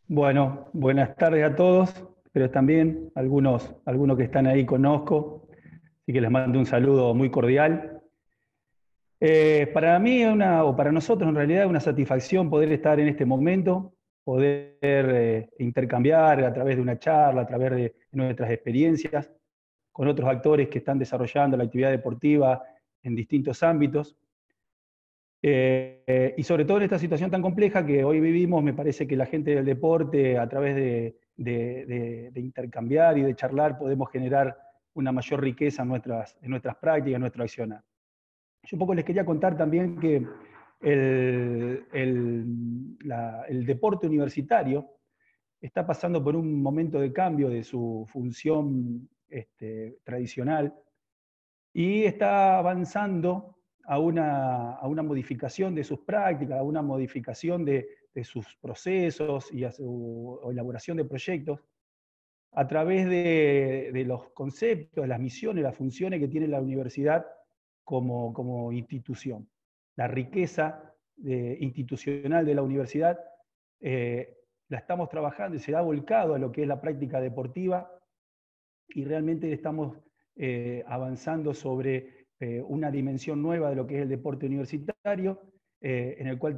Bueno, buenas tardes a todos, pero también algunos que están ahí conozco, así que les mando un saludo muy cordial. Para mí, o para nosotros en realidad, es una satisfacción poder estar en este momento, poder intercambiar a través de una charla, a través de nuestras experiencias, con otros actores que están desarrollando la actividad deportiva en distintos ámbitos. Y sobre todo en esta situación tan compleja que hoy vivimos, me parece que la gente del deporte, a través de intercambiar y de charlar, podemos generar una mayor riqueza en nuestras prácticas, en nuestro accionar. Yo un poco les quería contar también que el deporte universitario está pasando por un momento de cambio de su función tradicional y está avanzando a una modificación de sus prácticas, a una modificación de sus procesos y a su elaboración de proyectos a través de los conceptos, las misiones, las funciones que tiene la universidad como institución. La riqueza institucional de la universidad la estamos trabajando y se ha volcado a lo que es la práctica deportiva y realmente estamos avanzando sobre una dimensión nueva de lo que es el deporte universitario, en el cual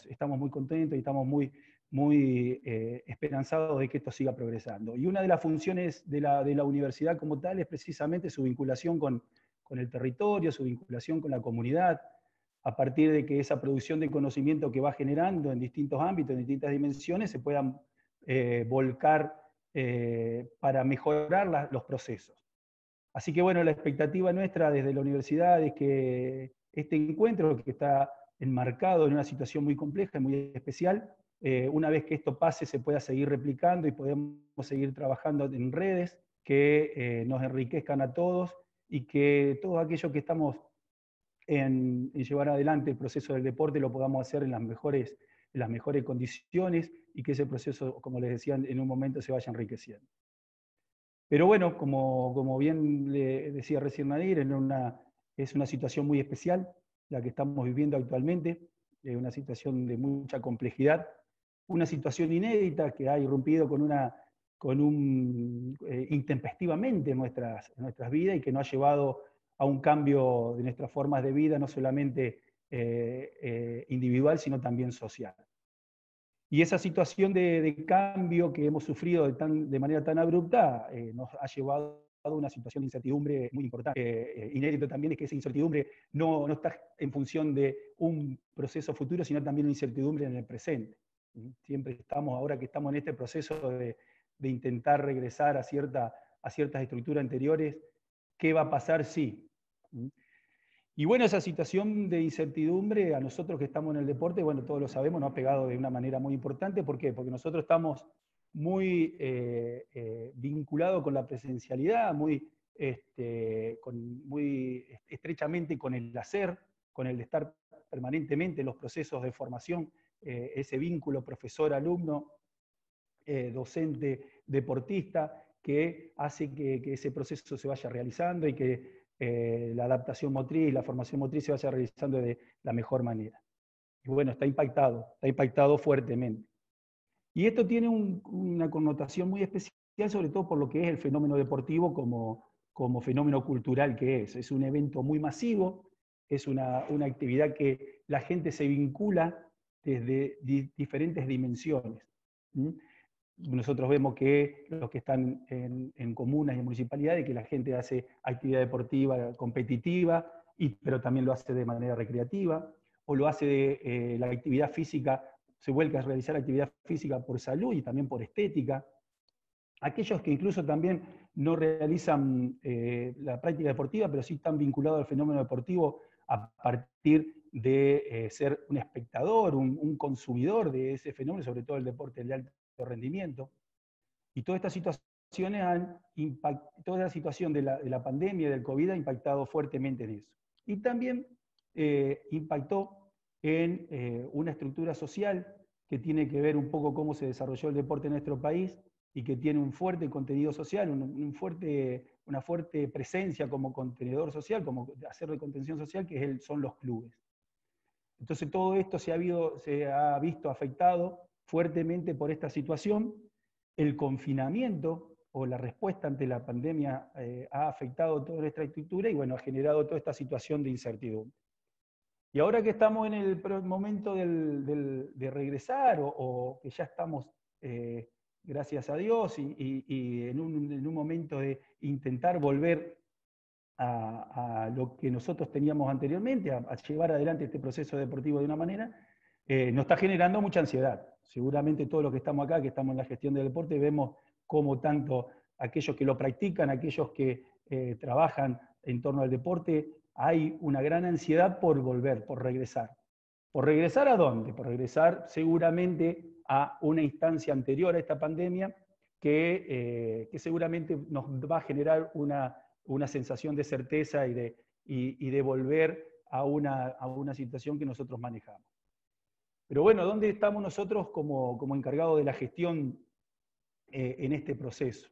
estamos muy contentos y estamos muy esperanzados de que esto siga progresando. Y una de las funciones de la universidad como tal es precisamente su vinculación con el territorio, su vinculación con la comunidad, a partir de que esa producción de conocimiento que va generando en distintos ámbitos, en distintas dimensiones, se puedan volcar para mejorar los procesos. Así que bueno, la expectativa nuestra desde la universidad es que este encuentro, que está enmarcado en una situación muy compleja y muy especial, una vez que esto pase se pueda seguir replicando y podemos seguir trabajando en redes que nos enriquezcan a todos y que todos aquellos que estamos en llevar adelante el proceso del deporte lo podamos hacer en las mejores condiciones y que ese proceso, como les decía, en un momento se vaya enriqueciendo. Pero bueno, como bien le decía recién Nadir, es una situación muy especial la que estamos viviendo actualmente, una situación de mucha complejidad, una situación inédita que ha irrumpido intempestivamente en nuestras vidas y que nos ha llevado a un cambio de nuestras formas de vida, no solamente individual, sino también social. Y esa situación de cambio que hemos sufrido de manera tan abrupta nos ha llevado a una situación de incertidumbre muy importante. Inédito también es que esa incertidumbre no está en función de un proceso futuro, sino también una incertidumbre en el presente. Siempre ahora que estamos en este proceso de intentar regresar a ciertas estructuras anteriores, ¿qué va a pasar si? Y bueno, esa situación de incertidumbre a nosotros que estamos en el deporte, bueno, todos lo sabemos, nos ha pegado de una manera muy importante. ¿Por qué? Porque nosotros estamos muy vinculados con la presencialidad, muy estrechamente con el hacer, con el de estar permanentemente en los procesos de formación, ese vínculo profesor-alumno, docente, deportista, que hace que ese proceso se vaya realizando y que la adaptación motriz, la formación motriz se vaya realizando de la mejor manera. Y bueno, está impactado fuertemente. Y esto tiene una connotación muy especial, sobre todo por lo que es el fenómeno deportivo como fenómeno cultural que es. Es un evento muy masivo, es una actividad que la gente se vincula desde diferentes dimensiones. ¿Mm? Nosotros vemos que los que están en comunas y en municipalidades, que la gente hace actividad deportiva competitiva, pero también lo hace de manera recreativa, o lo hace la actividad física, se vuelca a realizar actividad física por salud y también por estética. Aquellos que incluso también no realizan la práctica deportiva, pero sí están vinculados al fenómeno deportivo a partir de ser un espectador, un consumidor de ese fenómeno, sobre todo el deporte de alto rendimiento. Y todas estas situaciones toda la situación de la pandemia y del COVID ha impactado fuertemente en eso. Y también impactó en una estructura social que tiene que ver un poco cómo se desarrolló el deporte en nuestro país y que tiene un fuerte contenido social, una fuerte presencia como contenedor social, como hacer de contención social, son los clubes. Entonces todo esto se ha visto afectado fuertemente por esta situación. El confinamiento o la respuesta ante la pandemia ha afectado toda nuestra estructura y bueno, ha generado toda esta situación de incertidumbre. Y ahora que estamos en el momento de regresar o que ya estamos, gracias a Dios, y en un momento de intentar volver a lo que nosotros teníamos anteriormente, a llevar adelante este proceso deportivo de una manera, nos está generando mucha ansiedad. Seguramente todos los que estamos acá, que estamos en la gestión del deporte, vemos cómo tanto aquellos que lo practican, aquellos que trabajan en torno al deporte, hay una gran ansiedad por volver, por regresar. ¿Por regresar a dónde? Por regresar seguramente a una instancia anterior a esta pandemia que seguramente nos va a generar una sensación de certeza y de volver a una situación que nosotros manejamos. Pero bueno, ¿dónde estamos nosotros como encargados de la gestión en este proceso?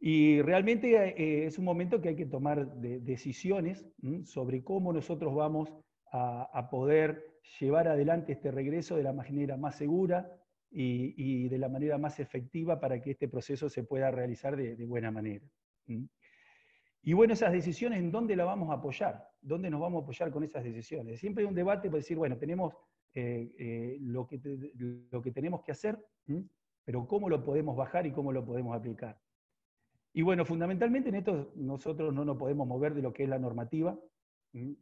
Y realmente es un momento que hay que tomar decisiones sobre cómo nosotros vamos a poder llevar adelante este regreso de la manera más segura y de la manera más efectiva para que este proceso se pueda realizar de buena manera. Y bueno, esas decisiones, ¿en dónde la vamos a apoyar? ¿Dónde nos vamos a apoyar con esas decisiones? Siempre hay un debate para decir, bueno, tenemos lo que tenemos que hacer, pero ¿cómo lo podemos bajar y cómo lo podemos aplicar? Y bueno, fundamentalmente en esto nosotros no nos podemos mover de lo que es la normativa,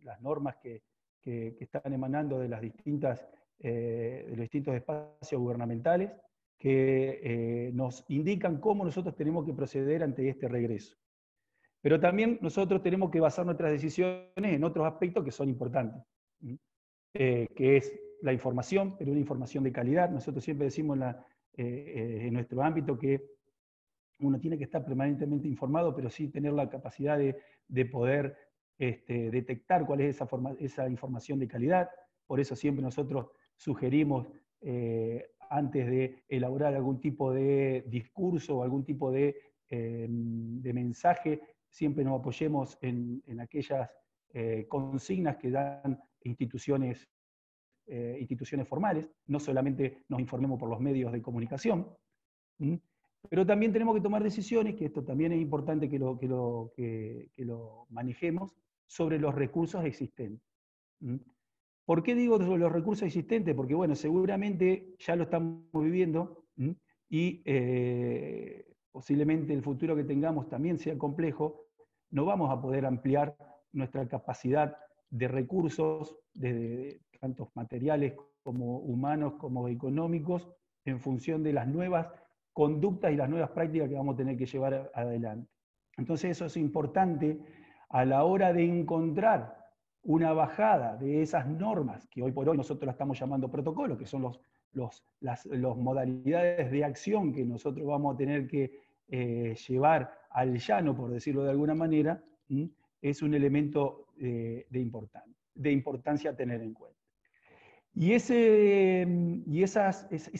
las normas que están emanando de los distintos espacios gubernamentales, que nos indican cómo nosotros tenemos que proceder ante este regreso. Pero también nosotros tenemos que basar nuestras decisiones en otros aspectos que son importantes, que es la información, pero una información de calidad. Nosotros siempre decimos en nuestro ámbito que uno tiene que estar permanentemente informado, pero sí tener la capacidad de poder detectar cuál es esa información de calidad. Por eso siempre nosotros sugerimos, antes de elaborar algún tipo de discurso o algún tipo de mensaje, siempre nos apoyemos en aquellas consignas que dan instituciones formales, no solamente nos informemos por los medios de comunicación. Pero también tenemos que tomar decisiones, que esto también es importante que lo manejemos, sobre los recursos existentes. ¿Por qué digo sobre los recursos existentes? Porque bueno, seguramente ya lo estamos viviendo y posiblemente el futuro que tengamos también sea complejo, no vamos a poder ampliar nuestra capacidad de recursos, tanto materiales como humanos, como económicos, en función de las nuevas conductas y las nuevas prácticas que vamos a tener que llevar adelante. Entonces eso es importante a la hora de encontrar una bajada de esas normas, que hoy por hoy nosotros la estamos llamando protocolos, que son las modalidades de acción que nosotros vamos a tener que llevar al llano, por decirlo de alguna manera, es un elemento de importancia a tener en cuenta. Y esa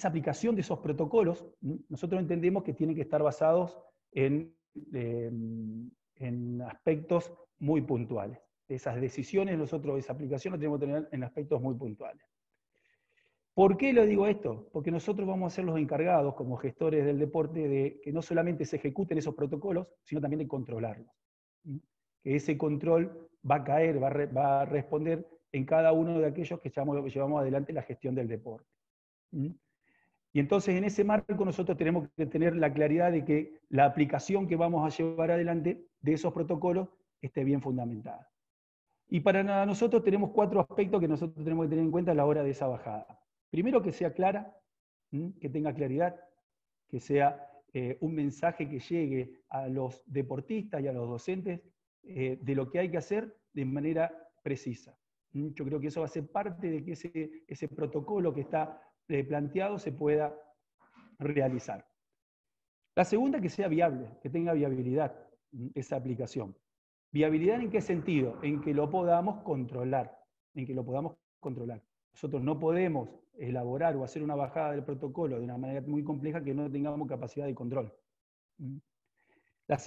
aplicación de esos protocolos, nosotros entendemos que tienen que estar basados en aspectos muy puntuales. Esas decisiones, esa aplicación la tenemos que tener en aspectos muy puntuales. ¿Por qué lo digo esto? Porque nosotros vamos a ser los encargados, como gestores del deporte, de que no solamente se ejecuten esos protocolos, sino también de controlarlos. Que ese control va a caer, va a responder en cada uno de aquellos que llevamos adelante la gestión del deporte. Y entonces en ese marco nosotros tenemos que tener la claridad de que la aplicación que vamos a llevar adelante de esos protocolos esté bien fundamentada. Y para nosotros tenemos 4 aspectos que nosotros tenemos que tener en cuenta a la hora de esa bajada. Primero, que sea clara, que tenga claridad, que sea un mensaje que llegue a los deportistas y a los docentes de lo que hay que hacer de manera precisa. Yo creo que eso va a ser parte de que ese protocolo que está planteado se pueda realizar. La segunda, que sea viable, que tenga viabilidad esa aplicación. ¿Viabilidad en qué sentido? En que lo podamos controlar. Nosotros no podemos elaborar o hacer una bajada del protocolo de una manera muy compleja que no tengamos capacidad de control. La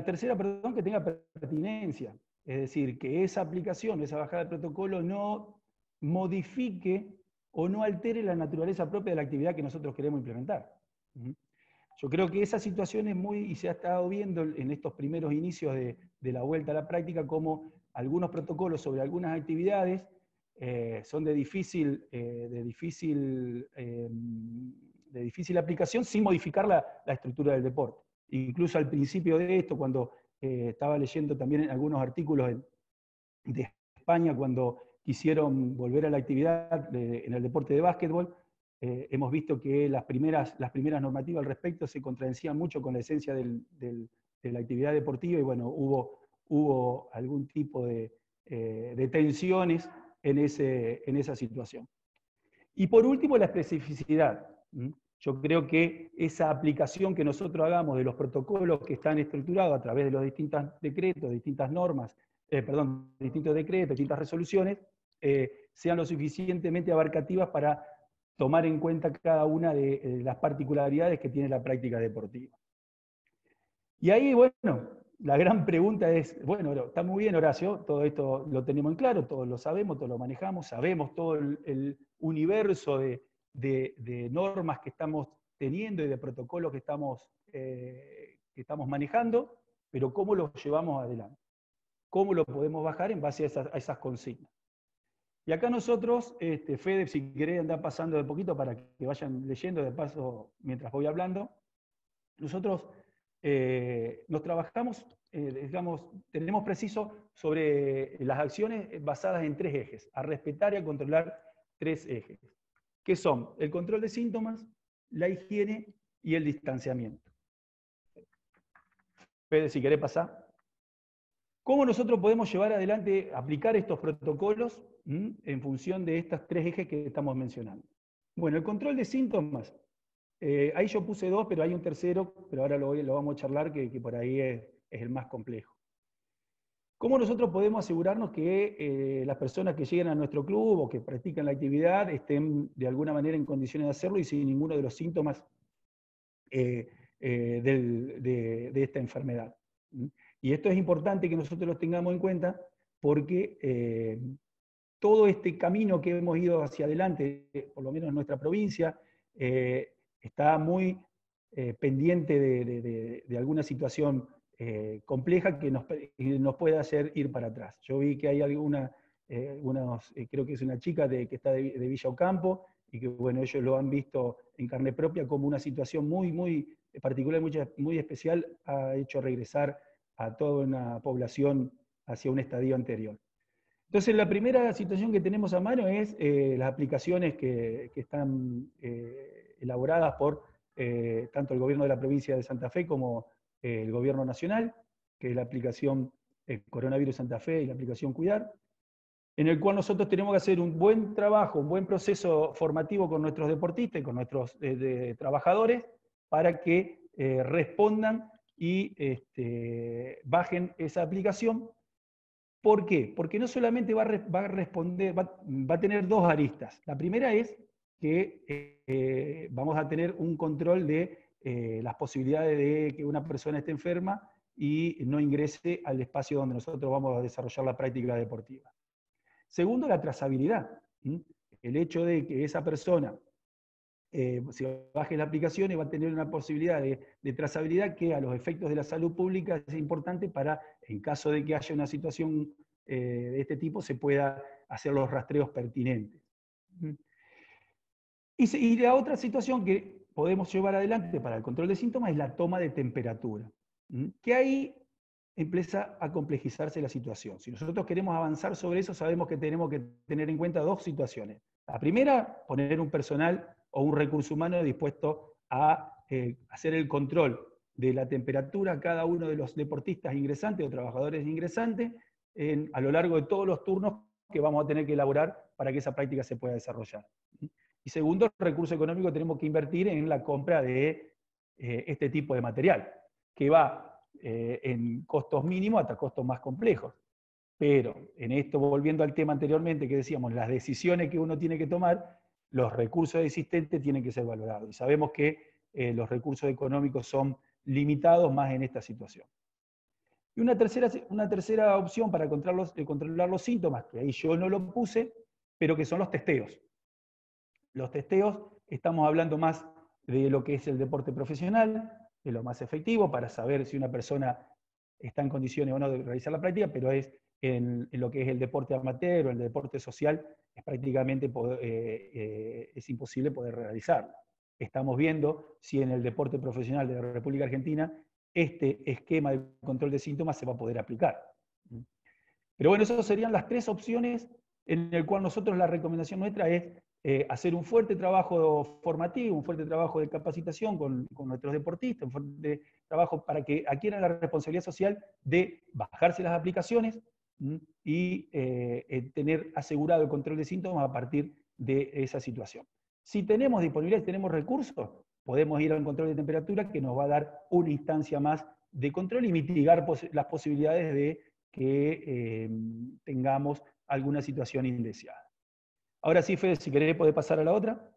tercera, que tenga pertinencia. Es decir, que esa aplicación, esa bajada del protocolo no modifique o no altere la naturaleza propia de la actividad que nosotros queremos implementar. Yo creo que esa situación es muy, y se ha estado viendo en estos primeros inicios de la vuelta a la práctica, como algunos protocolos sobre algunas actividades son de difícil aplicación sin modificar la estructura del deporte. Incluso al principio de esto, cuando estaba leyendo también algunos artículos de España, cuando quisieron volver a la actividad en el deporte de básquetbol, hemos visto que las primeras normativas al respecto se contradecían mucho con la esencia de la actividad deportiva, y bueno, hubo algún tipo de tensiones en esa situación. Y por último, la especificidad. Yo creo que esa aplicación que nosotros hagamos de los protocolos que están estructurados a través de los distintos decretos, distintas normas, distintos decretos, distintas resoluciones, sean lo suficientemente abarcativas para tomar en cuenta cada una de las particularidades que tiene la práctica deportiva. Y ahí, bueno, la gran pregunta es, bueno, está muy bien, Horacio, todo esto lo tenemos en claro, todos lo sabemos, todos lo manejamos, sabemos todo el universo de normas que estamos teniendo y de protocolos que estamos manejando, pero ¿cómo lo llevamos adelante? ¿Cómo lo podemos bajar en base a esas consignas? Y acá nosotros, Fede, si querés andar pasando de poquito para que vayan leyendo de paso mientras voy hablando, nosotros nos trabajamos, digamos, tenemos preciso sobre las acciones basadas en 3 ejes, a respetar y a controlar 3 ejes, que son el control de síntomas, la higiene y el distanciamiento. Fede, si querés pasar. ¿Cómo nosotros podemos llevar adelante, aplicar estos protocolos en función de estos 3 ejes que estamos mencionando? Bueno, el control de síntomas. Ahí yo puse 2, pero hay un tercero, pero ahora lo vamos a charlar, que por ahí es el más complejo. ¿Cómo nosotros podemos asegurarnos que las personas que lleguen a nuestro club o que practican la actividad estén de alguna manera en condiciones de hacerlo y sin ninguno de los síntomas de esta enfermedad? Y esto es importante que nosotros lo tengamos en cuenta porque todo este camino que hemos ido hacia adelante, por lo menos en nuestra provincia, está muy pendiente de alguna situación compleja que nos puede hacer ir para atrás. Yo vi que hay creo que es una chica que está de Villa Ocampo, y que bueno, ellos lo han visto en carne propia como una situación muy, muy particular, muy especial, ha hecho regresar a toda una población hacia un estadio anterior. Entonces, la primera situación que tenemos a mano es las aplicaciones que están elaboradas por tanto el gobierno de la provincia de Santa Fe como el gobierno nacional, que es la aplicación Coronavirus Santa Fe y la aplicación Cuidar, en el cual nosotros tenemos que hacer un buen trabajo, un buen proceso formativo con nuestros deportistas y con nuestros trabajadores para que respondan y bajen esa aplicación. ¿Por qué? Porque no solamente va a responder, va a tener 2 aristas. La primera es que vamos a tener un control de las posibilidades de que una persona esté enferma y no ingrese al espacio donde nosotros vamos a desarrollar la práctica deportiva. Segundo, la trazabilidad. El hecho de que esa persona si baje la aplicación va a tener una posibilidad de trazabilidad que a los efectos de la salud pública es importante para, en caso de que haya una situación de este tipo, se pueda hacer los rastreos pertinentes. Y la otra situación que podemos llevar adelante para el control de síntomas es la toma de temperatura, que ahí empieza a complejizarse la situación. Si nosotros queremos avanzar sobre eso, sabemos que tenemos que tener en cuenta 2 situaciones. La primera, poner un personal o un recurso humano dispuesto a hacer el control de la temperatura a cada uno de los deportistas ingresantes o trabajadores ingresantes a lo largo de todos los turnos que vamos a tener que elaborar para que esa práctica se pueda desarrollar. Y segundo, el recurso económico tenemos que invertir en la compra de este tipo de material, que va en costos mínimos hasta costos más complejos. Pero en esto, volviendo al tema anteriormente que decíamos, las decisiones que uno tiene que tomar, los recursos existentes tienen que ser valorados. Y sabemos que los recursos económicos son limitados más en esta situación. Y una tercera opción para controlar los síntomas, que ahí yo no lo puse, pero que son los testeos. Los testeos, estamos hablando más de lo que es el deporte profesional, de lo más efectivo para saber si una persona está en condiciones o no de realizar la práctica, pero es en lo que es el deporte amateur o el deporte social, es prácticamente es imposible poder realizarlo. Estamos viendo si en el deporte profesional de la República Argentina este esquema de control de síntomas se va a poder aplicar. Pero bueno, esas serían las tres opciones en el cual nosotros la recomendación nuestra es hacer un fuerte trabajo formativo, un fuerte trabajo de capacitación con nuestros deportistas, un fuerte trabajo para que adquieran la responsabilidad social de bajarse las aplicaciones y tener asegurado el control de síntomas a partir de esa situación. Si tenemos disponibilidad, si tenemos recursos, podemos ir a un control de temperatura que nos va a dar una instancia más de control y mitigar las posibilidades de que tengamos alguna situación indeseada. Ahora sí, Fede, si querés podés pasar a la otra.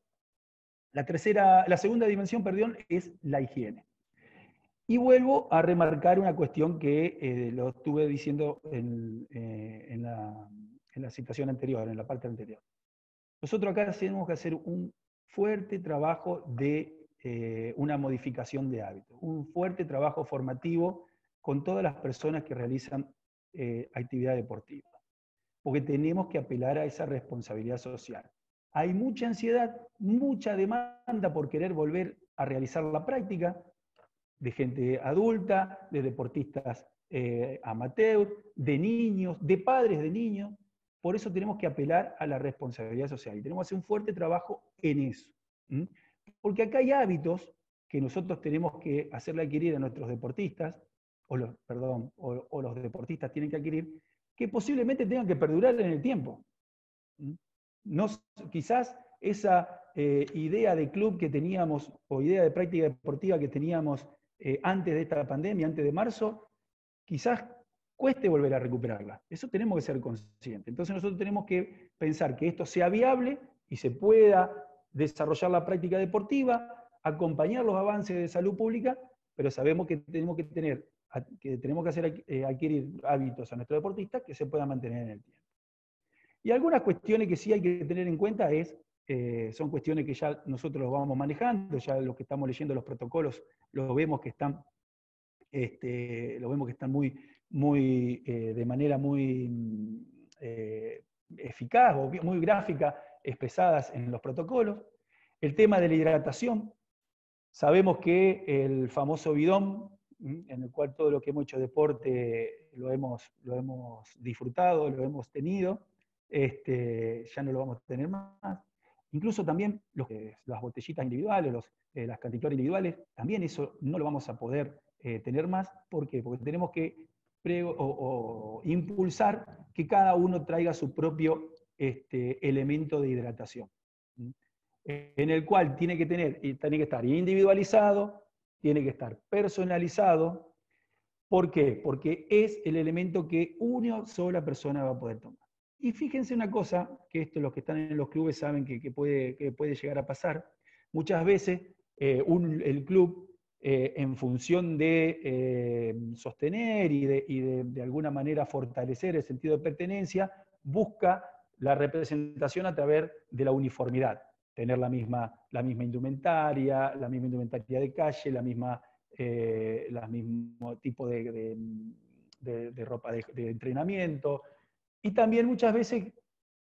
La segunda dimensión, perdón, es la higiene. Y vuelvo a remarcar una cuestión que lo estuve diciendo en la situación anterior, en la parte anterior. Nosotros acá tenemos que hacer un fuerte trabajo de una modificación de hábitos, un fuerte trabajo formativo con todas las personas que realizan actividad deportiva, porque tenemos que apelar a esa responsabilidad social. Hay mucha ansiedad, mucha demanda por querer volver a realizar la práctica, de gente adulta, de deportistas amateur, de niños, de padres de niños. Por eso tenemos que apelar a la responsabilidad social y tenemos que hacer un fuerte trabajo en eso. Porque acá hay hábitos que nosotros tenemos que hacerle adquirir a nuestros deportistas, o los deportistas tienen que adquirir, que posiblemente tengan que perdurar en el tiempo. No, quizás esa idea de club que teníamos, o idea de práctica deportiva que teníamos antes de esta pandemia, antes de marzo, quizás cueste volver a recuperarla. Eso tenemos que ser conscientes. Entonces nosotros tenemos que pensar que esto sea viable y se pueda desarrollar la práctica deportiva, acompañar los avances de salud pública, pero sabemos que tenemos que hacer adquirir hábitos a nuestros deportistas que se puedan mantener en el tiempo. Y algunas cuestiones que sí hay que tener en cuenta son cuestiones que ya nosotros los vamos manejando, ya lo que estamos leyendo los protocolos, lo vemos que están de manera muy eficaz o muy gráfica expresadas en los protocolos. El tema de la hidratación. Sabemos que el famoso bidón, en el cual todo lo que hemos hecho deporte lo hemos disfrutado, lo hemos tenido, ya no lo vamos a tener más. Incluso también las botellitas individuales, las cantimploras individuales, también eso no lo vamos a poder tener más. ¿Por qué? Porque tenemos que impulsar que cada uno traiga su propio elemento de hidratación, en el cual tiene que estar individualizado, tiene que estar personalizado. ¿Por qué? Porque es el elemento que una sola persona va a poder tomar. Y fíjense una cosa, que esto los que están en los clubes saben que puede llegar a pasar. Muchas veces el club, en función de sostener y de alguna manera fortalecer el sentido de pertenencia, busca la representación a través de la uniformidad. Tener la misma indumentaria de calle, el mismo tipo de ropa de entrenamiento. Y también muchas veces,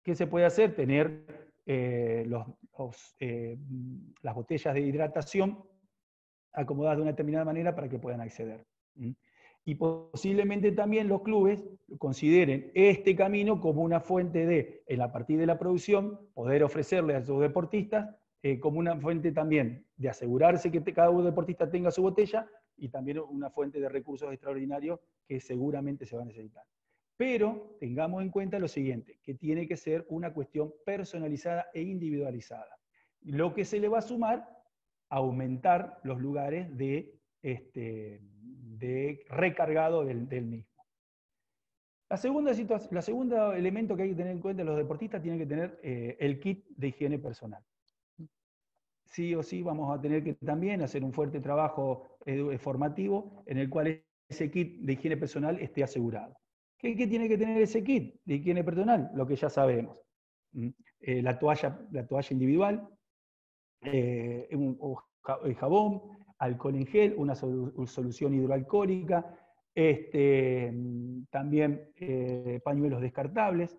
¿qué se puede hacer? Tener las botellas de hidratación acomodadas de una determinada manera para que puedan acceder. Y posiblemente también los clubes consideren este camino como una fuente a partir de la producción, poder ofrecerle a sus deportistas como una fuente también de asegurarse que cada deportista tenga su botella y también una fuente de recursos extraordinarios que seguramente se va a necesitar. Pero tengamos en cuenta lo siguiente, que tiene que ser una cuestión personalizada e individualizada. Lo que se le va a sumar, aumentar los lugares de recargado del mismo. La segunda elemento que hay que tener en cuenta, los deportistas tienen que tener el kit de higiene personal. Sí o sí vamos a tener que también hacer un fuerte trabajo formativo en el cual ese kit de higiene personal esté asegurado. ¿Qué tiene que tener ese kit de higiene personal? Lo que ya sabemos. la toalla individual, jabón, alcohol en gel, una solución hidroalcohólica, también pañuelos descartables.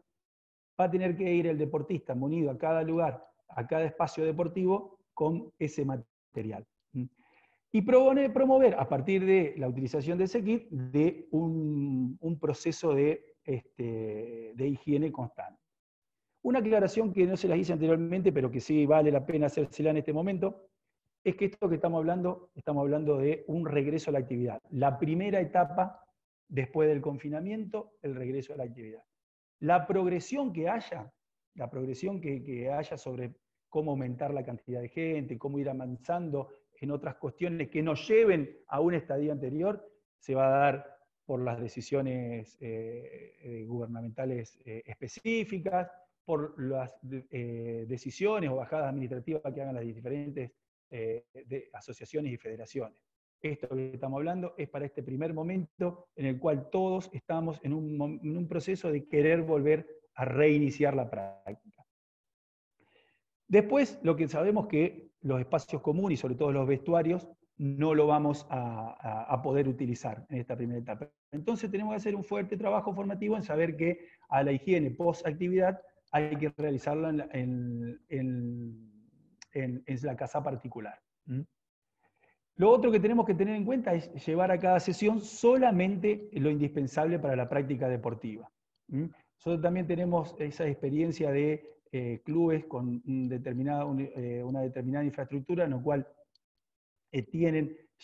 Va a tener que ir el deportista munido a cada lugar, a cada espacio deportivo, con ese material. Y promover, a partir de la utilización de ese kit, de un proceso de higiene constante. Una aclaración que no se las hice anteriormente, pero que sí vale la pena hacérsela en este momento, es que esto que estamos hablando de un regreso a la actividad. La primera etapa, después del confinamiento, el regreso a la actividad. La progresión que haya sobre cómo aumentar la cantidad de gente, cómo ir avanzando en otras cuestiones que nos lleven a un estadio anterior, se va a dar por las decisiones gubernamentales específicas, por las decisiones o bajadas administrativas que hagan las diferentes asociaciones y federaciones. Esto que estamos hablando es para este primer momento en el cual todos estamos en un proceso de querer volver a reiniciar la práctica. Después, lo que sabemos que los espacios comunes y sobre todo los vestuarios no lo vamos a poder utilizar en esta primera etapa. Entonces tenemos que hacer un fuerte trabajo formativo en saber que a la higiene post-actividad hay que realizarla en la casa particular. Lo otro que tenemos que tener en cuenta es llevar a cada sesión solamente lo indispensable para la práctica deportiva. Nosotros también tenemos esa experiencia de clubes con una determinada infraestructura en la cual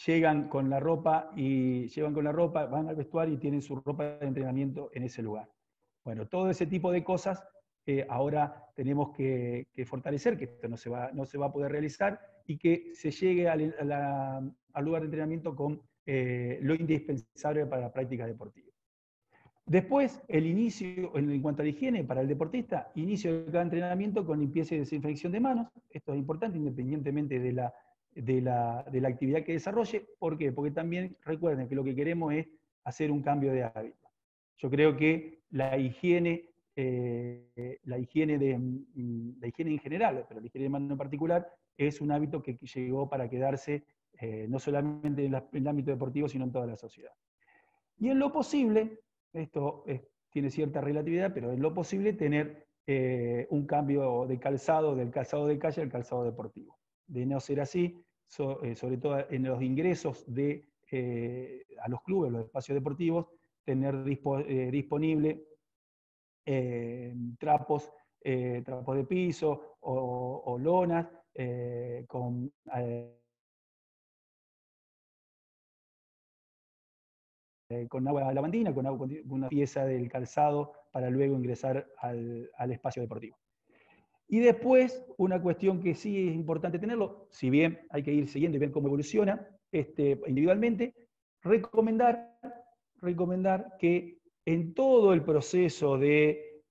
llegan con la ropa, van al vestuario y tienen su ropa de entrenamiento en ese lugar. Bueno, todo ese tipo de cosas ahora tenemos que fortalecer, que esto no se va a poder realizar, y que se llegue al lugar de entrenamiento con lo indispensable para la práctica deportiva. Después, el inicio, en cuanto a la higiene para el deportista, inicio de cada entrenamiento con limpieza y desinfección de manos. Esto es importante independientemente de la actividad que desarrolle. ¿Por qué? Porque también recuerden que lo que queremos es hacer un cambio de hábito. Yo creo que la higiene en general, pero la higiene de manos en particular, es un hábito que llegó para quedarse no solamente en el ámbito deportivo, sino en toda la sociedad. Y en lo posible, esto tiene cierta relatividad, pero en lo posible tener un cambio de calzado, del calzado de calle al calzado deportivo. De no ser así, sobre todo en los ingresos a los clubes, los espacios deportivos, tener disponible trapos de piso o lonas con agua lavandina, con una pieza del calzado para luego ingresar al espacio deportivo. Y después, una cuestión que sí es importante tenerlo, si bien hay que ir siguiendo y ver cómo evoluciona individualmente, recomendar que en todo el proceso de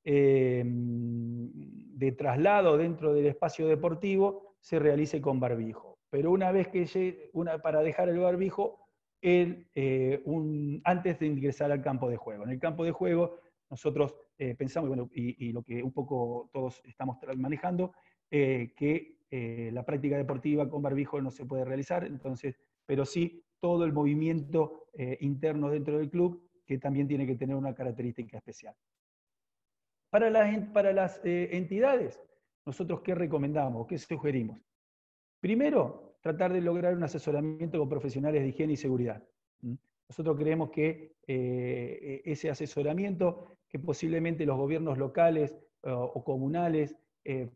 traslado dentro del espacio deportivo se realice con barbijo. Pero una vez que para dejar el barbijo, antes de ingresar al campo de juego. En el campo de juego nosotros pensamos, bueno, y lo que un poco todos estamos manejando, que la práctica deportiva con barbijo no se puede realizar, entonces, pero sí todo el movimiento interno dentro del club, que también tiene que tener una característica especial. Para las entidades, nosotros ¿qué recomendamos? ¿Qué sugerimos? Primero, tratar de lograr un asesoramiento con profesionales de higiene y seguridad. Nosotros creemos que ese asesoramiento, que posiblemente los gobiernos locales o comunales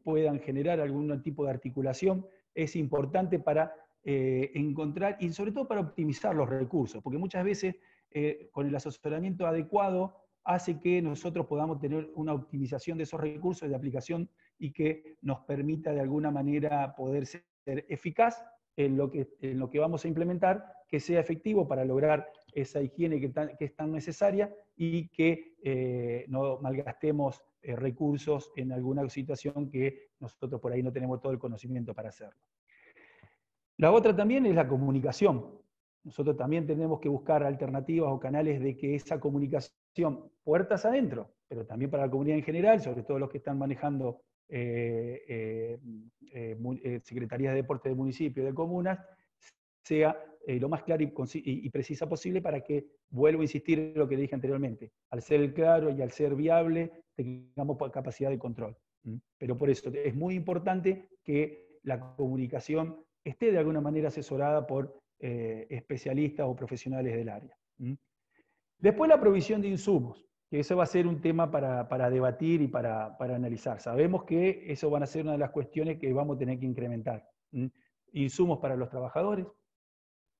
puedan generar algún tipo de articulación, es importante para encontrar y sobre todo para optimizar los recursos, porque muchas veces con el asesoramiento adecuado hace que nosotros podamos tener una optimización de esos recursos de aplicación y que nos permita de alguna manera poder ser eficaz en lo que vamos a implementar, que sea efectivo para lograr esa higiene que es tan necesaria y que no malgastemos recursos en alguna situación que nosotros por ahí no tenemos todo el conocimiento para hacerlo. La otra también es la comunicación. Nosotros también tenemos que buscar alternativas o canales de que esa comunicación, puertas adentro, pero también para la comunidad en general, sobre todo los que están manejando secretarías de deporte de municipios y de comunas, sea lo más clara y precisa posible para que, vuelvo a insistir en lo que dije anteriormente, al ser claro y al ser viable, tengamos capacidad de control. Pero por eso es muy importante que la comunicación esté de alguna manera asesorada por especialistas o profesionales del área. Después la provisión de insumos, que eso va a ser un tema para debatir y para analizar. Sabemos que eso van a ser una de las cuestiones que vamos a tener que incrementar. Insumos para los trabajadores,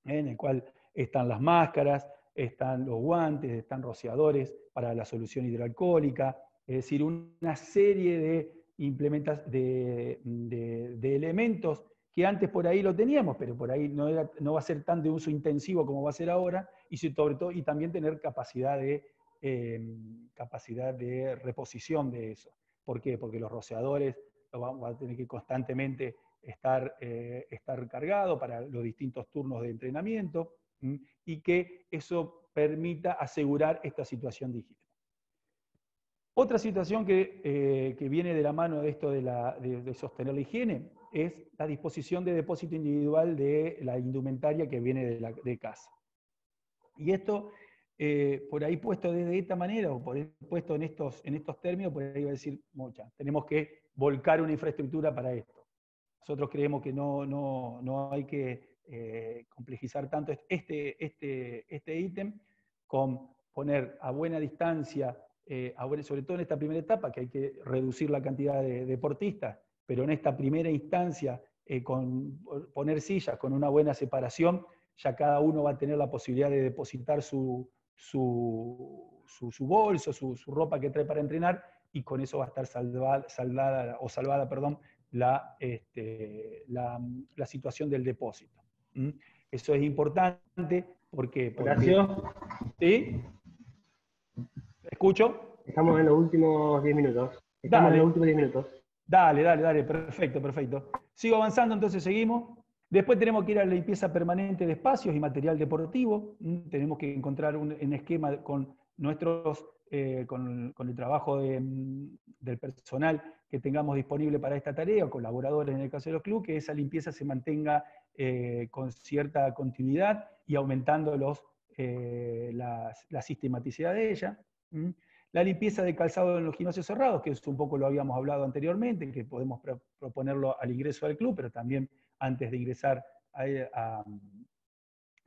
en el cual están las máscaras, están los guantes, están rociadores para la solución hidroalcohólica, es decir, una serie de elementos que antes por ahí lo teníamos, pero por ahí no va a ser tan de uso intensivo como va a ser ahora, y sobre todo, y también tener capacidad de reposición de eso. ¿Por qué? Porque los rociadores los vamos a tener que constantemente estar cargado para los distintos turnos de entrenamiento, y que eso permita asegurar esta situación digital. Otra situación que viene de la mano de esto de sostener la higiene es la disposición de depósito individual de la indumentaria que viene de casa. Y esto, por ahí puesto de esta manera, o puesto en estos términos, por ahí va a decir, tenemos que volcar una infraestructura para esto. Nosotros creemos que no hay que complejizar tanto este ítem con poner a buena distancia, sobre todo en esta primera etapa, que hay que reducir la cantidad de deportistas, pero en esta primera instancia, con poner sillas con una buena separación, ya cada uno va a tener la posibilidad de depositar su bolso, su ropa que trae para entrenar, y con eso va a estar salvada la situación del depósito. Eso es importante porque Horacio. ¿Sí? ¿Escucho? Estamos en los últimos 10 minutos. Dale, perfecto. Sigo avanzando, entonces seguimos. Después tenemos que ir a la limpieza permanente de espacios y material deportivo. Tenemos que encontrar un esquema con con el trabajo del personal que tengamos disponible para esta tarea, o colaboradores en el caso de los clubes, que esa limpieza se mantenga con cierta continuidad y aumentando la sistematicidad de ella. La limpieza de calzado en los gimnasios cerrados, que es un poco lo habíamos hablado anteriormente, que podemos proponerlo al ingreso al club, pero también antes de ingresar a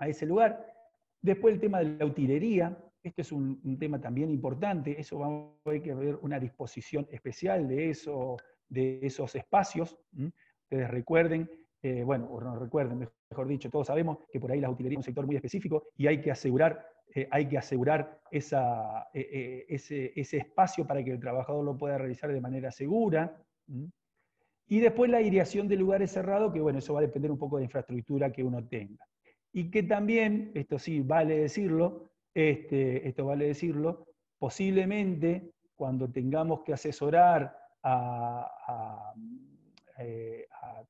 ese lugar. Después el tema de la utilería, este es un tema también importante, eso va a haber que ver una disposición especial de esos espacios. Ustedes recuerden, o no recuerden, mejor dicho, todos sabemos que por ahí la utilería es un sector muy específico y hay que asegurar ese espacio para que el trabajador lo pueda realizar de manera segura. Y después la aireación de lugares cerrados, que bueno, eso va a depender un poco de la infraestructura que uno tenga. Y que también, esto sí vale decirlo, posiblemente cuando tengamos que asesorar a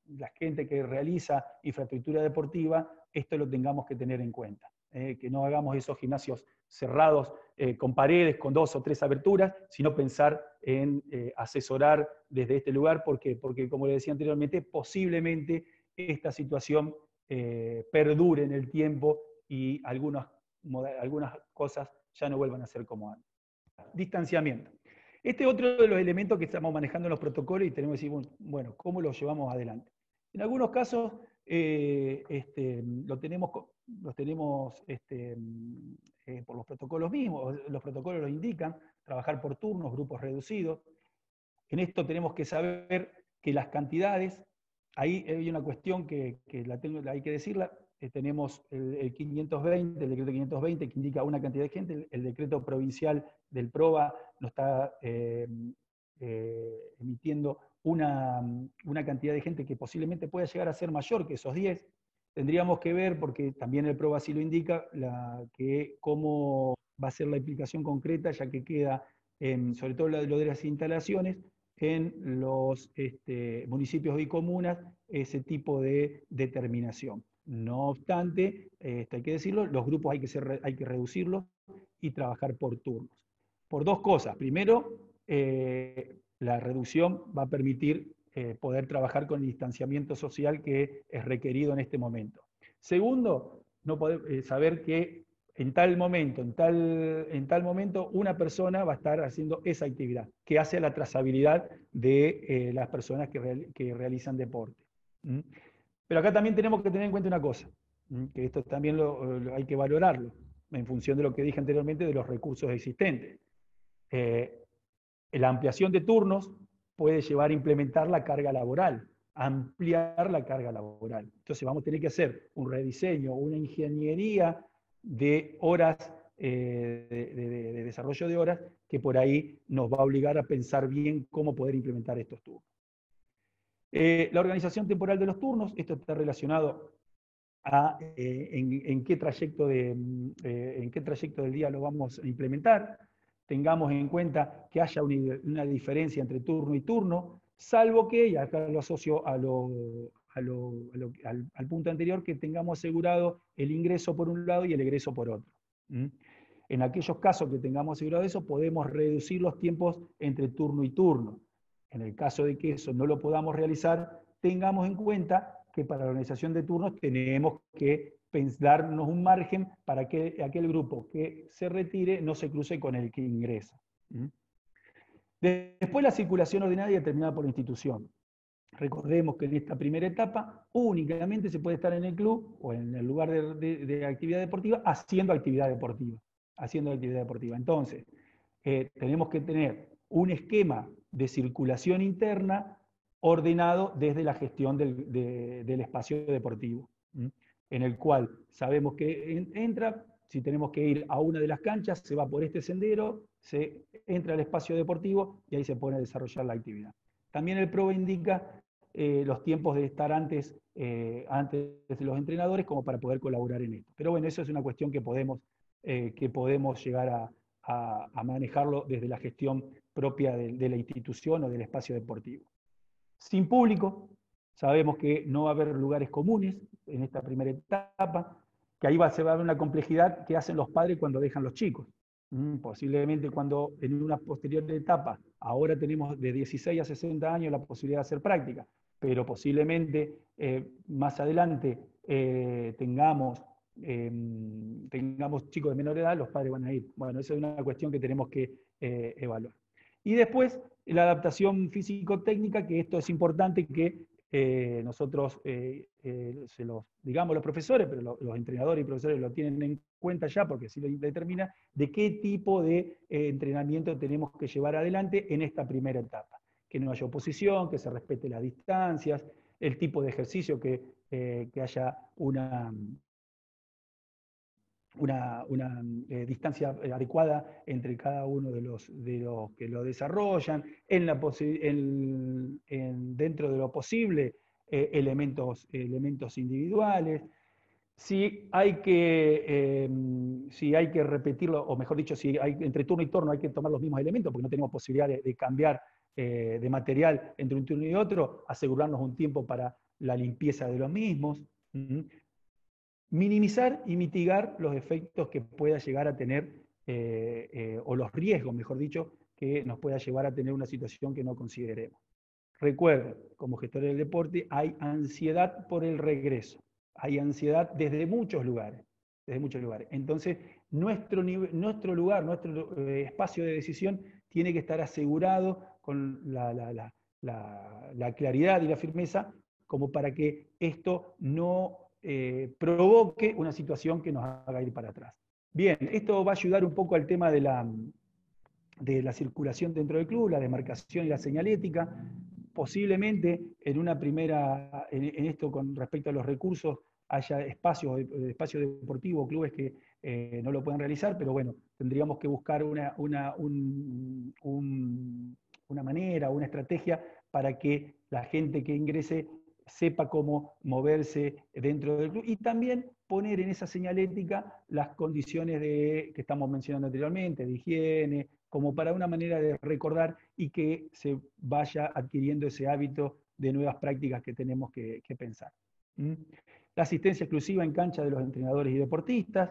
la gente que realiza infraestructura deportiva, esto lo tengamos que tener en cuenta. Que no hagamos esos gimnasios cerrados con paredes, con 2 o 3 aberturas, sino pensar en asesorar desde este lugar, porque como les decía anteriormente, posiblemente esta situación perdure en el tiempo y algunas cosas ya no vuelvan a ser como antes. Distanciamiento. Este es otro de los elementos que estamos manejando en los protocolos y tenemos que decir, bueno, ¿cómo lo llevamos adelante? En algunos casos los tenemos por los protocolos mismos, los protocolos lo indican, trabajar por turnos, grupos reducidos. En esto tenemos que saber que las cantidades, ahí hay una cuestión que hay que decirla, tenemos el 520, el decreto 520 que indica una cantidad de gente, el decreto provincial del PROBA nos está emitiendo una cantidad de gente que posiblemente pueda llegar a ser mayor que esos 10. Tendríamos que ver, porque también el PROBA así lo indica, cómo va a ser la implicación concreta, ya que queda, sobre todo lo de las instalaciones, en los municipios y comunas, ese tipo de determinación. No obstante, esto hay que decirlo, los grupos hay que reducirlos y trabajar por turnos. Por dos cosas. Primero, La reducción va a permitir poder trabajar con el distanciamiento social que es requerido en este momento. Segundo, no poder, saber que en tal momento, una persona va a estar haciendo esa actividad, que hace la trazabilidad de las personas que realizan deporte. ¿Mm? Pero acá también tenemos que tener en cuenta una cosa, que esto también hay que valorarlo, en función de lo que dije anteriormente de los recursos existentes. La ampliación de turnos puede llevar a implementar la carga laboral, ampliar la carga laboral. Entonces vamos a tener que hacer un rediseño, una ingeniería de horas, de desarrollo de horas, que por ahí nos va a obligar a pensar bien cómo poder implementar estos turnos. La organización temporal de los turnos, esto está relacionado a en qué trayecto del día lo vamos a implementar. Tengamos en cuenta que haya una diferencia entre turno y turno, salvo que, y acá lo asocio al punto anterior, que tengamos asegurado el ingreso por un lado y el egreso por otro. En aquellos casos que tengamos asegurado eso, podemos reducir los tiempos entre turno y turno. En el caso de que eso no lo podamos realizar, tengamos en cuenta que para la organización de turnos tenemos que darnos un margen para que aquel grupo que se retire no se cruce con el que ingresa. Después la circulación ordinaria determinada por la institución. Recordemos que en esta primera etapa únicamente se puede estar en el club o en el lugar de actividad deportiva haciendo actividad deportiva. Entonces, tenemos que tener un esquema de circulación interna ordenado desde la gestión del espacio deportivo, en el cual sabemos que entra, si tenemos que ir a una de las canchas, se va por este sendero, se entra al espacio deportivo y ahí se pone a desarrollar la actividad. También el PROVE indica los tiempos de estar antes de los entrenadores como para poder colaborar en esto. Pero bueno, eso es una cuestión que podemos llegar a manejarlo desde la gestión propia de la institución o del espacio deportivo. Sin público, sabemos que no va a haber lugares comunes en esta primera etapa, que ahí se va a ver una complejidad que hacen los padres cuando dejan los chicos. Posiblemente cuando en una posterior etapa, ahora tenemos de 16 a 60 años la posibilidad de hacer práctica, pero posiblemente más adelante tengamos chicos de menor edad, los padres van a ir. Bueno, esa es una cuestión que tenemos que evaluar. Y después, la adaptación físico-técnica, que esto es importante que nosotros se los digamos los profesores, pero los entrenadores y profesores lo tienen en cuenta ya, porque así lo determina, de qué tipo de entrenamiento tenemos que llevar adelante en esta primera etapa. Que no haya oposición, que se respete las distancias, el tipo de ejercicio, que haya una distancia adecuada entre cada uno de los que lo desarrollan, dentro de lo posible, elementos individuales. Si hay que repetirlo, o mejor dicho, si hay entre turno y turno hay que tomar los mismos elementos, porque no tenemos posibilidad de cambiar de material entre un turno y otro, asegurarnos un tiempo para la limpieza de los mismos. Minimizar y mitigar los efectos que pueda llegar a tener, o los riesgos, mejor dicho, que nos pueda llevar a tener una situación que no consideremos. Recuerden, como gestores del deporte, hay ansiedad por el regreso. Hay ansiedad desde muchos lugares. Entonces, nuestro lugar, nuestro espacio de decisión tiene que estar asegurado con la claridad y la firmeza como para que esto no provoque una situación que nos haga ir para atrás. Bien, esto va a ayudar un poco al tema de la circulación dentro del club, la demarcación y la señalética. Posiblemente en esto con respecto a los recursos haya espacios deportivos, clubes que no lo puedan realizar, pero bueno, tendríamos que buscar una manera, una estrategia para que la gente que ingrese sepa cómo moverse dentro del club y también poner en esa señalética las condiciones que estamos mencionando anteriormente, de higiene, como para una manera de recordar y que se vaya adquiriendo ese hábito de nuevas prácticas que tenemos que pensar. La asistencia exclusiva en cancha de los entrenadores y deportistas.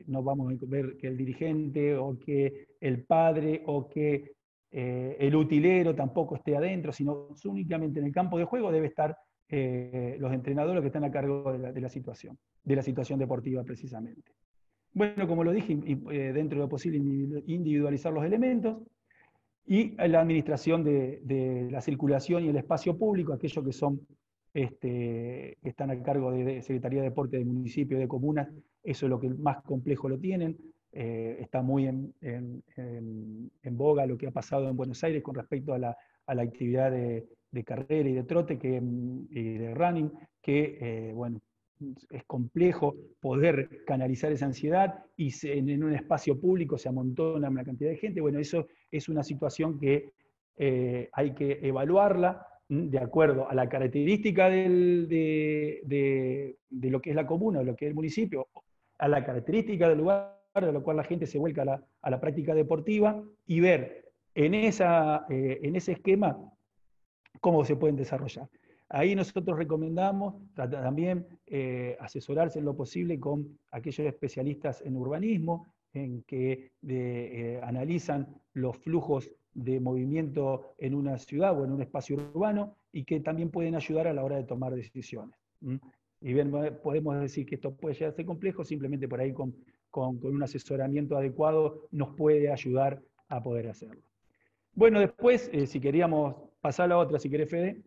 No vamos a ver que el dirigente o que el padre o que el utilero tampoco esté adentro, sino únicamente en el campo de juego debe estar los entrenadores que están a cargo de la situación deportiva precisamente. Bueno, como lo dije, dentro de lo posible individualizar los elementos y la administración de la circulación y el espacio público, aquellos que son que están a cargo de Secretaría de Deporte de municipio, de comunas, eso es lo que más complejo lo tienen. Está muy en boga lo que ha pasado en Buenos Aires con respecto a la actividad de carrera y de trote y de running, que bueno, es complejo poder canalizar esa ansiedad y en un espacio público se amontona una cantidad de gente. Bueno, eso es una situación que hay que evaluarla de acuerdo a la característica de lo que es la comuna, de lo que es el municipio, a la característica del lugar de lo cual la gente se vuelca a la práctica deportiva y ver en ese esquema cómo se pueden desarrollar. Ahí nosotros recomendamos también asesorarse en lo posible con aquellos especialistas en urbanismo, en que analizan los flujos de movimiento en una ciudad o en un espacio urbano y que también pueden ayudar a la hora de tomar decisiones. Y bien, podemos decir que esto puede llegar a ser complejo, simplemente por ahí con un asesoramiento adecuado nos puede ayudar a poder hacerlo. Bueno, después, si queríamos pasar a la otra, si querés, Fede,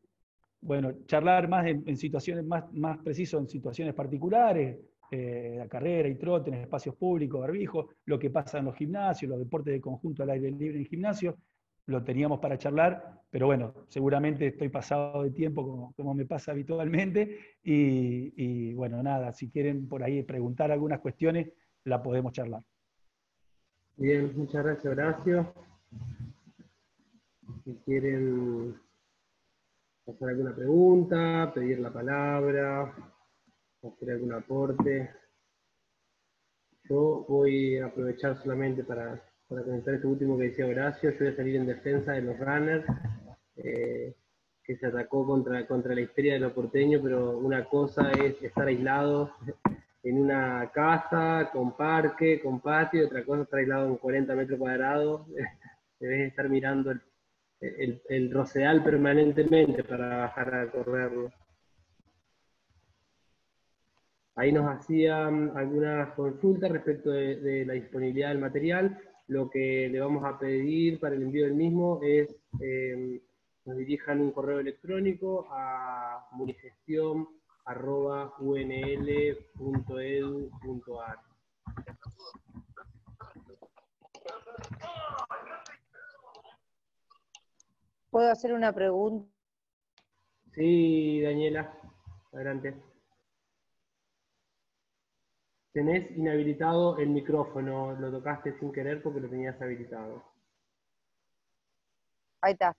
bueno, charlar más en situaciones más preciso, en situaciones particulares, la carrera y trote en espacios públicos, barbijo, lo que pasa en los gimnasios, los deportes de conjunto al aire libre en gimnasio, lo teníamos para charlar, pero bueno, seguramente estoy pasado de tiempo como me pasa habitualmente, y bueno, nada, si quieren por ahí preguntar algunas cuestiones, la podemos charlar. Bien, muchas gracias, Horacio. Si quieren hacer alguna pregunta, pedir la palabra, hacer algún aporte. Yo voy a aprovechar solamente para comentar esto último que decía Horacio. Yo voy a salir en defensa de los runners, que se atacó contra la histeria de los porteños, pero una cosa es estar aislado en una casa, con parque, con patio, y otra cosa es estar aislado en 40 metros cuadrados. Debes estar mirando el rosedal permanentemente para bajar a correrlo. Ahí nos hacían algunas consultas respecto de la disponibilidad del material. Lo que le vamos a pedir para el envío del mismo es nos dirijan un correo electrónico a munigestión@unl.edu.ar. ¿Puedo hacer una pregunta? Sí, Daniela, adelante. Tenés inhabilitado el micrófono, lo tocaste sin querer porque lo tenías habilitado. Ahí está.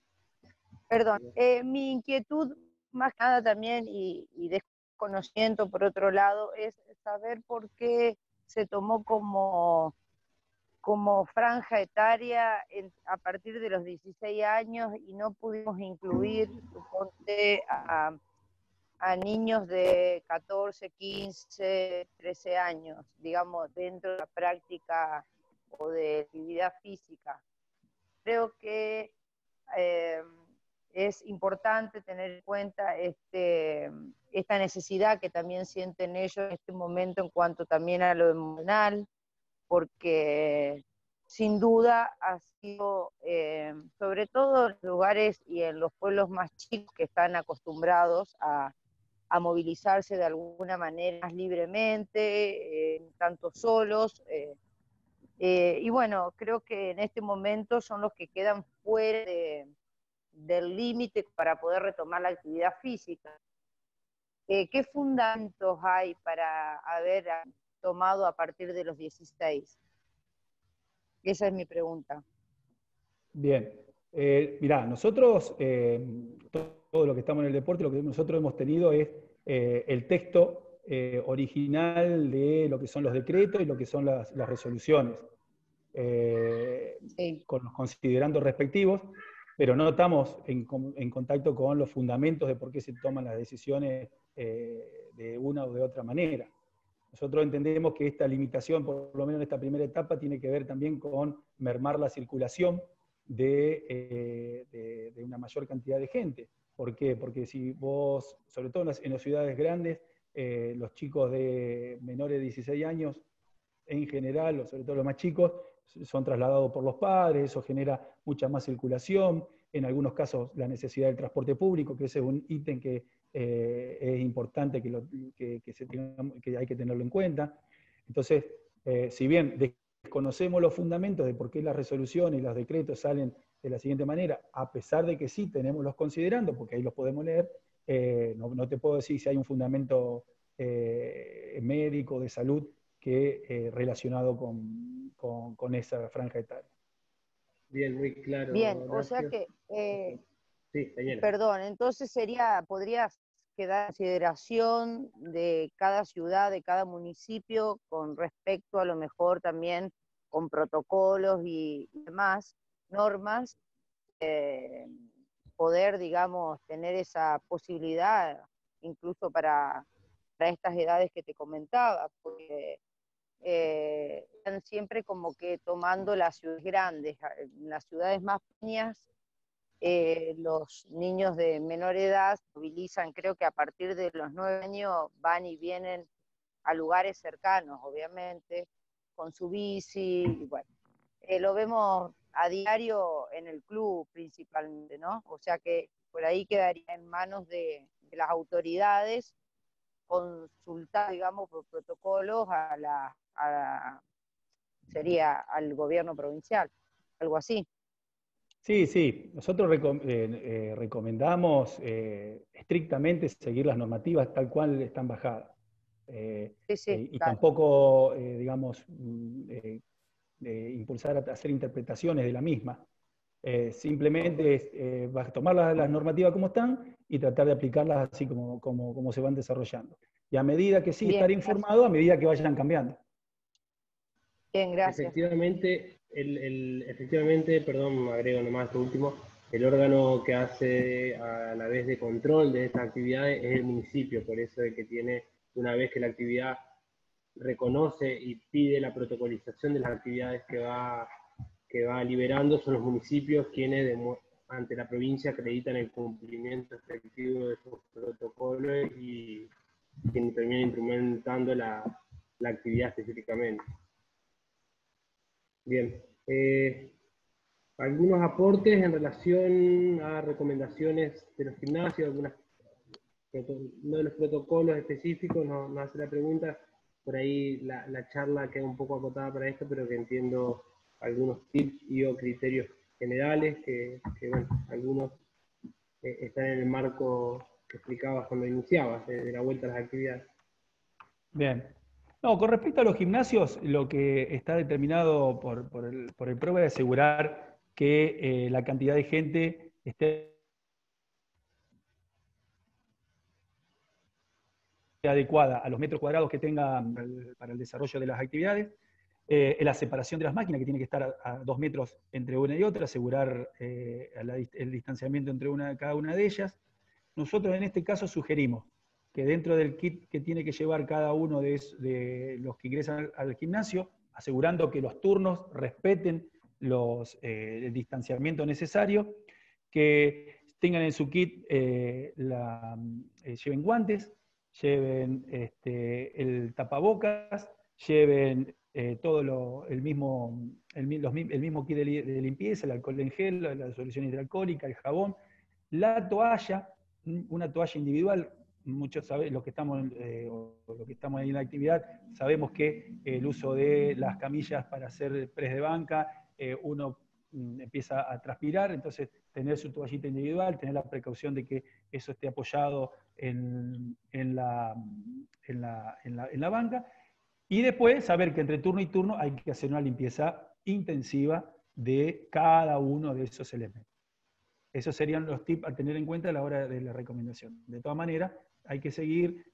Perdón. Mi inquietud, más que nada también, y desconocimiento por otro lado, es saber por qué se tomó como franja etaria a partir de los 16 años y no pudimos incluir, suponte, a niños de 14, 15, 13 años, digamos, dentro de la práctica o de actividad física. Creo que es importante tener en cuenta esta necesidad que también sienten ellos en este momento en cuanto también a lo emocional, porque sin duda ha sido, sobre todo en los lugares y en los pueblos más chicos que están acostumbrados a movilizarse de alguna manera más libremente, tanto solos, y bueno, creo que en este momento son los que quedan fuera del límite para poder retomar la actividad física. ¿Qué fundamentos hay para haber tomado a partir de los 16? Esa es mi pregunta. Bien. Mirá, nosotros, todo lo que estamos en el deporte, lo que nosotros hemos tenido es el texto original de lo que son los decretos y lo que son las resoluciones, Sí. con los considerandos respectivos, pero no estamos en contacto con los fundamentos de por qué se toman las decisiones de una o de otra manera. Nosotros entendemos que esta limitación, por lo menos en esta primera etapa, tiene que ver también con mermar la circulación de una mayor cantidad de gente. ¿Por qué? Porque si vos, sobre todo en las ciudades grandes, los chicos de menores de 16 años, en general, o sobre todo los más chicos, son trasladados por los padres, eso genera mucha más circulación, en algunos casos la necesidad del transporte público, que ese es un ítem que es importante que hay que tenerlo en cuenta. Entonces, si bien desconocemos los fundamentos de por qué las resoluciones y los decretos salen de la siguiente manera, a pesar de que sí tenemos los considerandos, porque ahí los podemos leer, no te puedo decir si hay un fundamento médico de salud que relacionado con esa franja etaria. Bien, muy claro. Bien, o Horacio. sea que, Sí, Daniela. perdón, entonces podría quedar consideración de cada ciudad, de cada municipio, con respecto a lo mejor también con protocolos y demás normas, poder, digamos, tener esa posibilidad, incluso para estas edades que te comentaba, porque están siempre como que tomando las ciudades grandes, las ciudades más pequeñas. Los niños de menor edad se movilizan, creo que a partir de los 9 años van y vienen a lugares cercanos, obviamente, con su bici, y bueno, lo vemos a diario en el club principalmente, ¿no? O sea que por ahí quedaría en manos de las autoridades consultar, digamos, por protocolos sería al gobierno provincial, algo así. Sí. Nosotros recomendamos estrictamente seguir las normativas tal cual están bajadas. Sí, Y claro. tampoco, digamos, impulsar a hacer interpretaciones de la misma. Simplemente es tomar las normativas como están y tratar de aplicarlas así como se van desarrollando. Y a medida que sí Bien, estar informado, a medida que vayan cambiando. Bien, gracias. Efectivamente, perdón, agrego nomás esto último, el órgano que hace a la vez de control de estas actividades es el municipio, por eso es que tiene, una vez que la actividad reconoce y pide la protocolización de las actividades que va liberando, son los municipios quienes ante la provincia acreditan el cumplimiento efectivo de esos protocolos y quienes terminan implementando la actividad específicamente. Bien. Algunos aportes en relación a recomendaciones de los gimnasios, no de los protocolos específicos, no hace la pregunta, por ahí la charla queda un poco acotada para esto, pero que entiendo algunos tips y o criterios generales, que bueno, algunos están en el marco que explicabas cuando iniciabas, de la vuelta a las actividades. Bien. No, con respecto a los gimnasios, lo que está determinado por el PROVE es asegurar que la cantidad de gente esté adecuada a los metros cuadrados que tenga para el desarrollo de las actividades, la separación de las máquinas, que tiene que estar a 2 metros entre una y otra, asegurar el distanciamiento entre cada una de ellas. Nosotros en este caso sugerimos que dentro del kit que tiene que llevar cada uno de los que ingresan al gimnasio, asegurando que los turnos respeten el distanciamiento necesario, que tengan en su kit, lleven guantes, lleven el tapabocas, lleven todo el mismo kit de limpieza, el alcohol en gel, la solución hidroalcohólica, el jabón, la toalla, una toalla individual. Muchos saben, los que estamos ahí en la actividad, sabemos que el uso de las camillas para hacer press de banca, uno empieza a transpirar, entonces tener su toallita individual, tener la precaución de que eso esté apoyado en la banca, y después saber que entre turno y turno hay que hacer una limpieza intensiva de cada uno de esos elementos. Esos serían los tips a tener en cuenta a la hora de la recomendación. De todas maneras, hay que seguir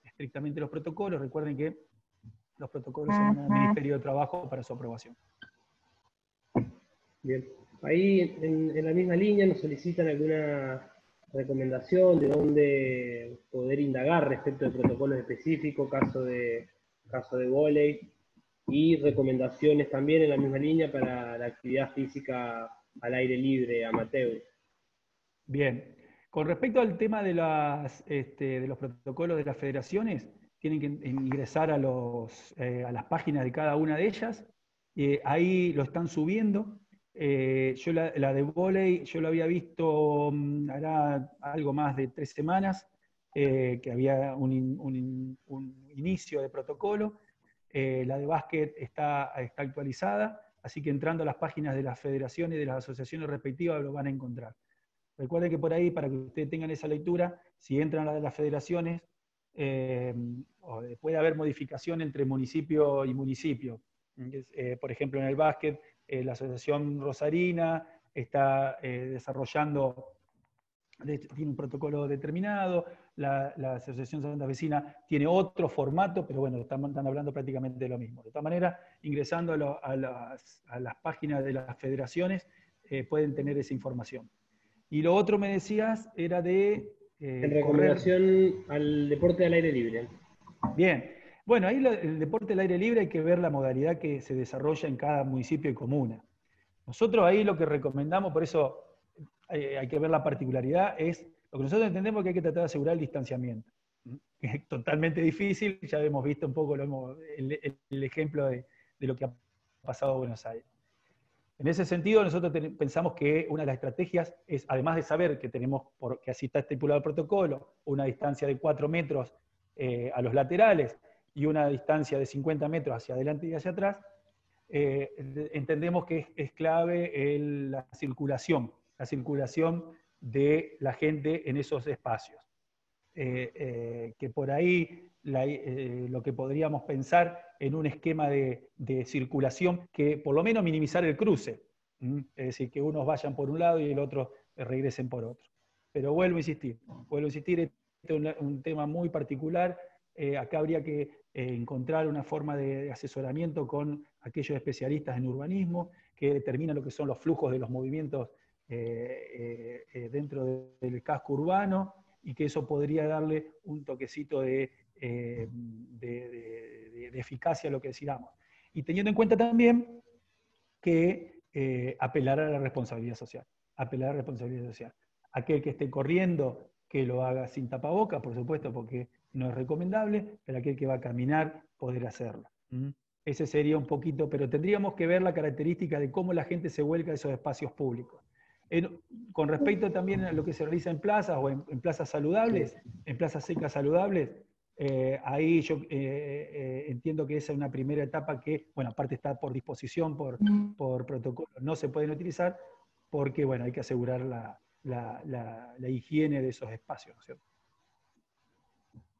estrictamente los protocolos. Recuerden que los protocolos se mandan al Ministerio de Trabajo para su aprobación. Bien. Ahí en la misma línea nos solicitan alguna recomendación de dónde poder indagar respecto de protocolos específicos, caso de vóley. y recomendaciones también en la misma línea para la actividad física al aire libre, amateur. Bien. Con respecto al tema de los protocolos de las federaciones, tienen que ingresar a las páginas de cada una de ellas. Ahí lo están subiendo. Yo la de vóley, yo lo había visto hará algo más de 3 semanas, que había un inicio de protocolo. La de básquet está actualizada, así que entrando a las páginas de las federaciones y de las asociaciones respectivas lo van a encontrar. Recuerden que por ahí, para que ustedes tengan esa lectura, si entran a la de las federaciones, puede haber modificación entre municipio y municipio. Por ejemplo, en el básquet, la Asociación Rosarina está desarrollando, tiene un protocolo determinado, la Asociación Santafesina tiene otro formato, pero bueno, están hablando prácticamente de lo mismo. De todas maneras, ingresando a las páginas de las federaciones, pueden tener esa información. Y lo otro, me decías, era de en recomendación al deporte al aire libre. Bien. Bueno, ahí el deporte al aire libre hay que ver la modalidad que se desarrolla en cada municipio y comuna. Nosotros ahí lo que recomendamos, por eso hay que ver la particularidad, es lo que nosotros entendemos que hay que tratar de asegurar el distanciamiento. Es totalmente difícil, ya hemos visto un poco el ejemplo de lo que ha pasado en Buenos Aires. En ese sentido, nosotros pensamos que una de las estrategias es, además de saber que tenemos, que así está estipulado el protocolo, una distancia de 4 metros a los laterales y una distancia de 50 metros hacia adelante y hacia atrás, entendemos que es clave la circulación de la gente en esos espacios. Que por ahí lo que podríamos pensar en un esquema de circulación que por lo menos minimizar el cruce, es decir, que unos vayan por un lado y el otro regresen por otro. Pero vuelvo a insistir, este es un tema muy particular. Acá habría que encontrar una forma de asesoramiento con aquellos especialistas en urbanismo que determinan lo que son los flujos de los movimientos dentro del casco urbano, y que eso podría darle un toquecito de eficacia a lo que decíamos. Y teniendo en cuenta también que apelar a la responsabilidad social. Aquel que esté corriendo, que lo haga sin tapaboca, por supuesto, porque no es recomendable, pero aquel que va a caminar, poder hacerlo. Ese sería un poquito, pero tendríamos que ver la característica de cómo la gente se vuelca a esos espacios públicos. Con respecto también a lo que se realiza en plazas o en plazas saludables, en plazas secas saludables, ahí yo entiendo que esa es una primera etapa que, bueno, aparte está por disposición, por protocolo, no se pueden utilizar porque, bueno, hay que asegurar la higiene de esos espacios, ¿no es cierto?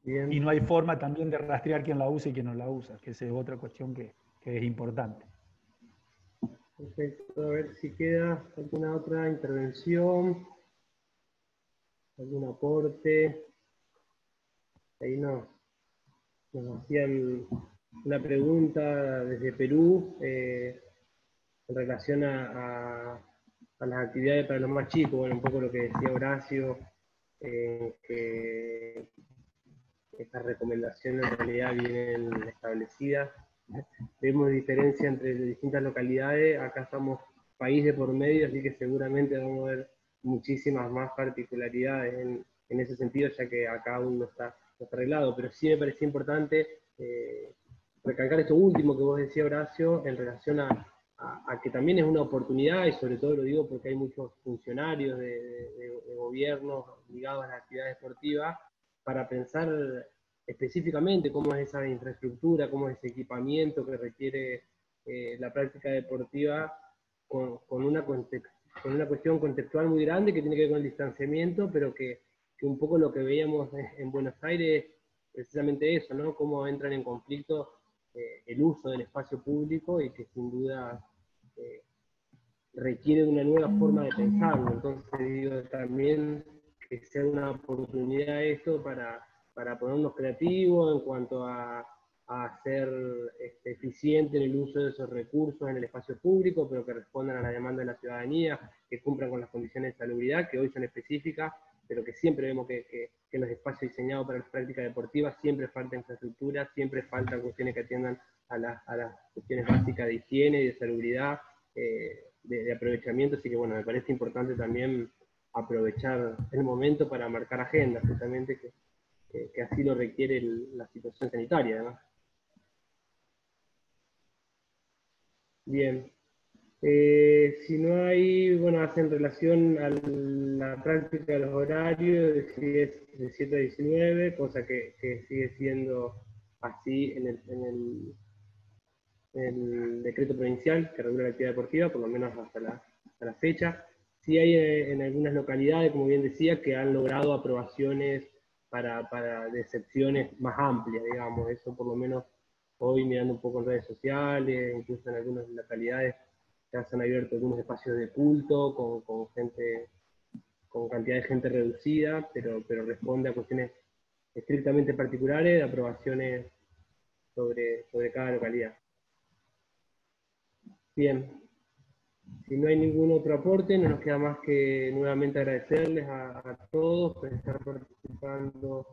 Bien. Y no hay forma también de rastrear quién la usa y quién no la usa, que esa es otra cuestión que es importante. Perfecto, a ver si queda alguna otra intervención, algún aporte. Ahí nos hacían una pregunta desde Perú en relación a las actividades para los más chicos, bueno, un poco lo que decía Horacio, que estas recomendaciones en realidad vienen establecidas. Vemos diferencia entre distintas localidades, acá estamos país de por medio, así que seguramente vamos a ver muchísimas más particularidades en ese sentido, ya que acá aún no está arreglado, pero sí me parecía importante recalcar esto último que vos decías, Horacio, en relación a que también es una oportunidad, y sobre todo lo digo porque hay muchos funcionarios de gobierno ligados a las actividades deportivas, para pensar específicamente cómo es esa infraestructura, cómo es ese equipamiento que requiere la práctica deportiva con una cuestión conceptual muy grande que tiene que ver con el distanciamiento, pero que un poco lo que veíamos en Buenos Aires, precisamente eso, ¿no? Cómo entran en conflicto el uso del espacio público y que sin duda requiere de una nueva forma de pensarlo. Entonces digo también que sea una oportunidad esto para ponernos creativos en cuanto a ser eficiente en el uso de esos recursos en el espacio público, pero que respondan a la demanda de la ciudadanía, que cumplan con las condiciones de salubridad, que hoy son específicas, pero que siempre vemos que en los espacios diseñados para las prácticas deportivas siempre falta infraestructura, siempre faltan cuestiones que atiendan a las cuestiones básicas de higiene y de salubridad, de aprovechamiento, así que bueno, me parece importante también aprovechar el momento para marcar agenda, justamente que así lo requiere la situación sanitaria, además. Bien. Si no hay, bueno, hace en relación a la práctica de los horarios, si es de 7 a 19, cosa que sigue siendo así en el decreto provincial que regula la actividad deportiva, por lo menos hasta la fecha. Sí hay en algunas localidades, como bien decía, que han logrado aprobaciones de excepciones más amplias, digamos. Eso por lo menos hoy mirando un poco en redes sociales, incluso en algunas localidades ya se han abierto algunos espacios de culto con gente, con cantidad de gente reducida, pero responde a cuestiones estrictamente particulares de aprobaciones sobre cada localidad. Bien, si no hay ningún otro aporte, no nos queda más que nuevamente agradecerles a todos por estar participando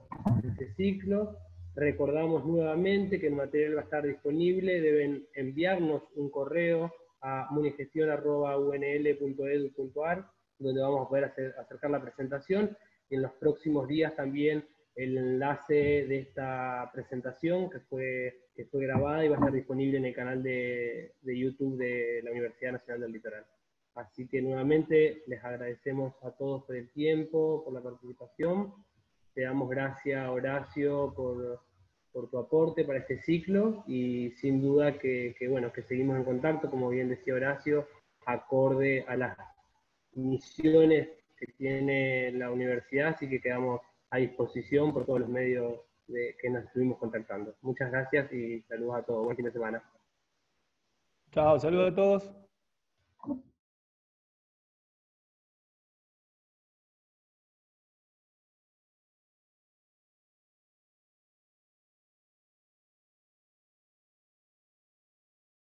en este ciclo. Recordamos nuevamente que el material va a estar disponible, deben enviarnos un correo a munigestion@unl.edu.ar, donde vamos a poder acercar la presentación, y en los próximos días también el enlace de esta presentación que fue grabada y va a estar disponible en el canal de YouTube de la Universidad Nacional del Litoral. Así que nuevamente les agradecemos a todos por el tiempo, por la participación. Te damos gracias, Horacio, por tu aporte para este ciclo, y sin duda que seguimos en contacto, como bien decía Horacio, acorde a las misiones que tiene la universidad, así que quedamos a disposición por todos los medios que nos estuvimos contactando. Muchas gracias y saludos a todos. Buen fin de semana. Chao, saludos a todos.